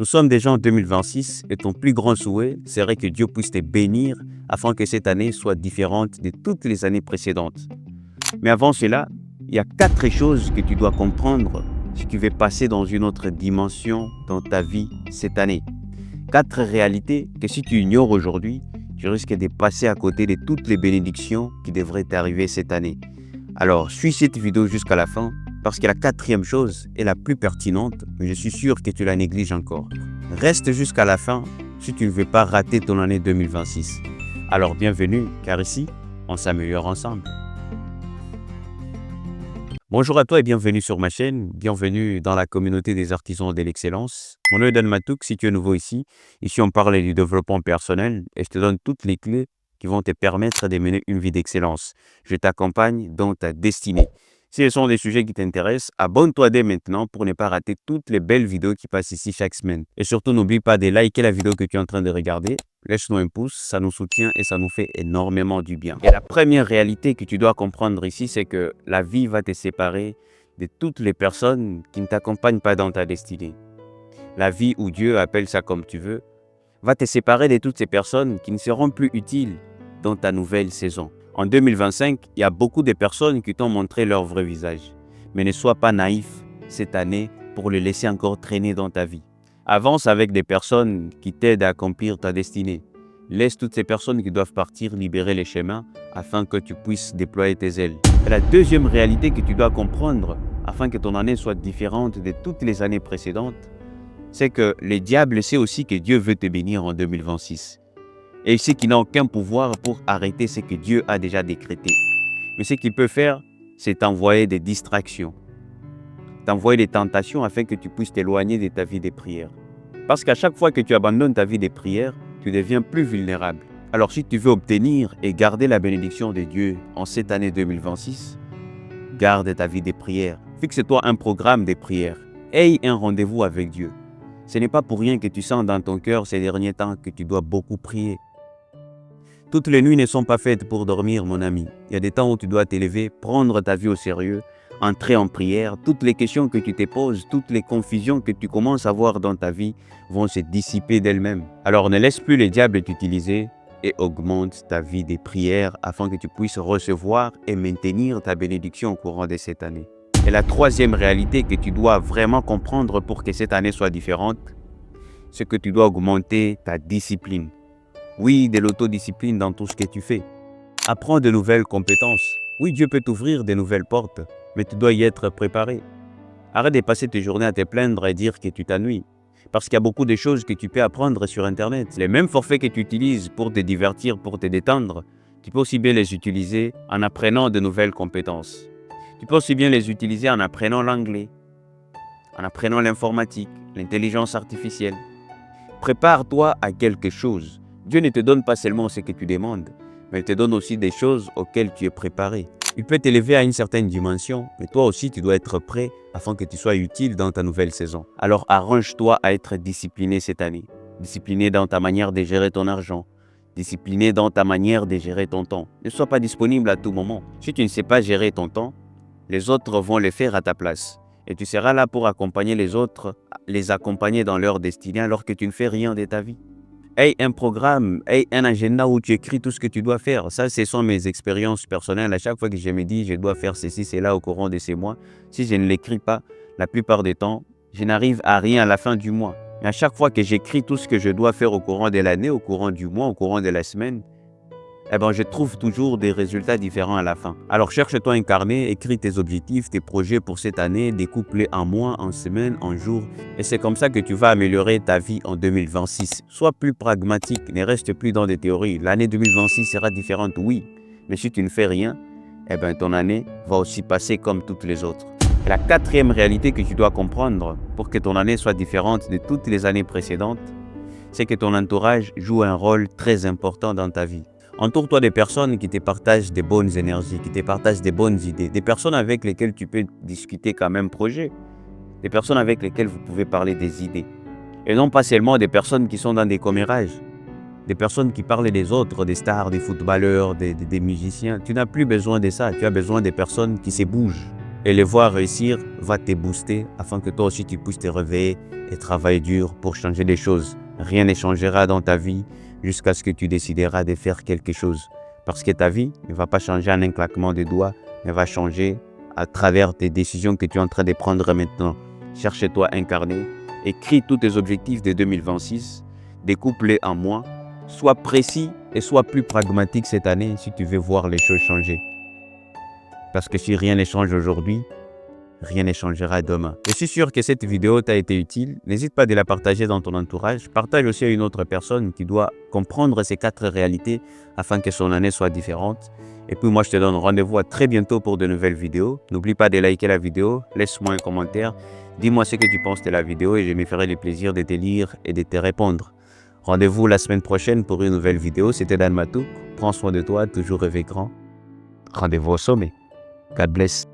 Nous sommes déjà en 2026 et ton plus grand souhait serait que Dieu puisse te bénir afin que cette année soit différente de toutes les années précédentes. Mais avant cela, il y a 4 choses que tu dois comprendre si tu veux passer dans une autre dimension dans ta vie cette année. 4 réalités que si tu ignores aujourd'hui, tu risques de passer à côté de toutes les bénédictions qui devraient t'arriver cette année. Alors, suis cette vidéo jusqu'à la fin parce que la 4e chose est la plus pertinente, mais je suis sûr que tu la négliges encore. Reste jusqu'à la fin si tu ne veux pas rater ton année 2026. Alors, bienvenue, car ici, on s'améliore ensemble. Bonjour à toi et bienvenue sur ma chaîne, bienvenue dans la communauté des artisans de l'excellence. Mon nom est Dan Matouk, si tu es nouveau ici on parle du développement personnel et je te donne toutes les clés qui vont te permettre de mener une vie d'excellence. Je t'accompagne dans ta destinée. Si ce sont des sujets qui t'intéressent, abonne-toi dès maintenant pour ne pas rater toutes les belles vidéos qui passent ici chaque semaine. Et surtout, n'oublie pas de liker la vidéo que tu es en train de regarder. Laisse-nous un pouce, ça nous soutient et ça nous fait énormément du bien. Et la première réalité que tu dois comprendre ici, c'est que la vie va te séparer de toutes les personnes qui ne t'accompagnent pas dans ta destinée. La vie, ou Dieu, appelle ça comme tu veux, va te séparer de toutes ces personnes qui ne seront plus utiles dans ta nouvelle saison. En 2025, il y a beaucoup de personnes qui t'ont montré leur vrai visage. Mais ne sois pas naïf cette année pour les laisser encore traîner dans ta vie. Avance avec des personnes qui t'aident à accomplir ta destinée. Laisse toutes ces personnes qui doivent partir libérer les chemins afin que tu puisses déployer tes ailes. Et la deuxième réalité que tu dois comprendre afin que ton année soit différente de toutes les années précédentes, c'est que le diable sait aussi que Dieu veut te bénir en 2026. Et il sait qu'il n'a aucun pouvoir pour arrêter ce que Dieu a déjà décrété. Mais ce qu'il peut faire, c'est t'envoyer des distractions, t'envoyer des tentations afin que tu puisses t'éloigner de ta vie de prière. Parce qu'à chaque fois que tu abandonnes ta vie de prière, tu deviens plus vulnérable. Alors si tu veux obtenir et garder la bénédiction de Dieu en cette année 2026, garde ta vie de prière. Fixe-toi un programme de prière. Aie un rendez-vous avec Dieu. Ce n'est pas pour rien que tu sens dans ton cœur ces derniers temps que tu dois beaucoup prier. Toutes les nuits ne sont pas faites pour dormir, mon ami. Il y a des temps où tu dois t'élever, prendre ta vie au sérieux, entrer en prière. Toutes les questions que tu te poses, toutes les confusions que tu commences à voir dans ta vie vont se dissiper d'elles-mêmes. Alors ne laisse plus les diables t'utiliser et augmente ta vie de prière afin que tu puisses recevoir et maintenir ta bénédiction au courant de cette année. Et la 3e réalité que tu dois vraiment comprendre pour que cette année soit différente, c'est que tu dois augmenter ta discipline. Oui, de l'autodiscipline dans tout ce que tu fais. Apprends de nouvelles compétences. Oui, Dieu peut t'ouvrir de nouvelles portes, mais tu dois y être préparé. Arrête de passer tes journées à te plaindre et dire que tu t'ennuies. Parce qu'il y a beaucoup de choses que tu peux apprendre sur Internet. Les mêmes forfaits que tu utilises pour te divertir, pour te détendre, tu peux aussi bien les utiliser en apprenant de nouvelles compétences. Tu peux aussi bien les utiliser en apprenant l'anglais, en apprenant l'informatique, l'intelligence artificielle. Prépare-toi à quelque chose. Dieu ne te donne pas seulement ce que tu demandes, mais il te donne aussi des choses auxquelles tu es préparé. Il peut t'élever à une certaine dimension, mais toi aussi tu dois être prêt afin que tu sois utile dans ta nouvelle saison. Alors arrange-toi à être discipliné cette année. Discipliné dans ta manière de gérer ton argent. Discipliné dans ta manière de gérer ton temps. Ne sois pas disponible à tout moment. Si tu ne sais pas gérer ton temps, les autres vont le faire à ta place. Et tu seras là pour accompagner les autres, les accompagner dans leur destinée alors que tu ne fais rien de ta vie. Aie un programme, aie un agenda où tu écris tout ce que tu dois faire. Ça, ce sont mes expériences personnelles. À chaque fois que je me dis, je dois faire ceci, cela au courant de ces mois, si je ne l'écris pas, la plupart du temps, je n'arrive à rien à la fin du mois. Mais à chaque fois que j'écris tout ce que je dois faire au courant de l'année, au courant du mois, au courant de la semaine, je trouve toujours des résultats différents à la fin. Alors cherche-toi un carnet, écris tes objectifs, tes projets pour cette année, découpe-les en mois, en semaines, en jours. Et c'est comme ça que tu vas améliorer ta vie en 2026. Sois plus pragmatique, ne reste plus dans des théories. L'année 2026 sera différente, oui. Mais si tu ne fais rien, ton année va aussi passer comme toutes les autres. Et la 4e réalité que tu dois comprendre pour que ton année soit différente de toutes les années précédentes, c'est que ton entourage joue un rôle très important dans ta vie. Entoure-toi des personnes qui te partagent des bonnes énergies, qui te partagent des bonnes idées, des personnes avec lesquelles tu peux discuter quand même projet, des personnes avec lesquelles vous pouvez parler des idées. Et non pas seulement des personnes qui sont dans des commérages, des personnes qui parlent des autres, des stars, des footballeurs, des musiciens. Tu n'as plus besoin de ça, tu as besoin des personnes qui se bougent, Et les voir réussir va te booster afin que toi aussi tu puisses te réveiller et travailler dur pour changer les choses. Rien ne changera dans ta vie jusqu'à ce que tu décideras de faire quelque chose. Parce que ta vie ne va pas changer en un claquement de doigts, mais va changer à travers tes décisions que tu es en train de prendre maintenant. Cherche-toi incarné, écris tous tes objectifs de 2026, découpe-les en mois, sois précis et sois plus pragmatique cette année si tu veux voir les choses changer. Parce que si rien ne change aujourd'hui, rien ne changera demain. Je suis sûr que cette vidéo t'a été utile. N'hésite pas à la partager dans ton entourage. Partage aussi à une autre personne qui doit comprendre ces 4 réalités afin que son année soit différente. Et puis moi, je te donne rendez-vous à très bientôt pour de nouvelles vidéos. N'oublie pas de liker la vidéo, laisse-moi un commentaire. Dis-moi ce que tu penses de la vidéo et je me ferai le plaisir de te lire et de te répondre. Rendez-vous la semaine prochaine pour une nouvelle vidéo. C'était Dan Matouk. Prends soin de toi, toujours rêver grand. Rendez-vous au sommet. God bless.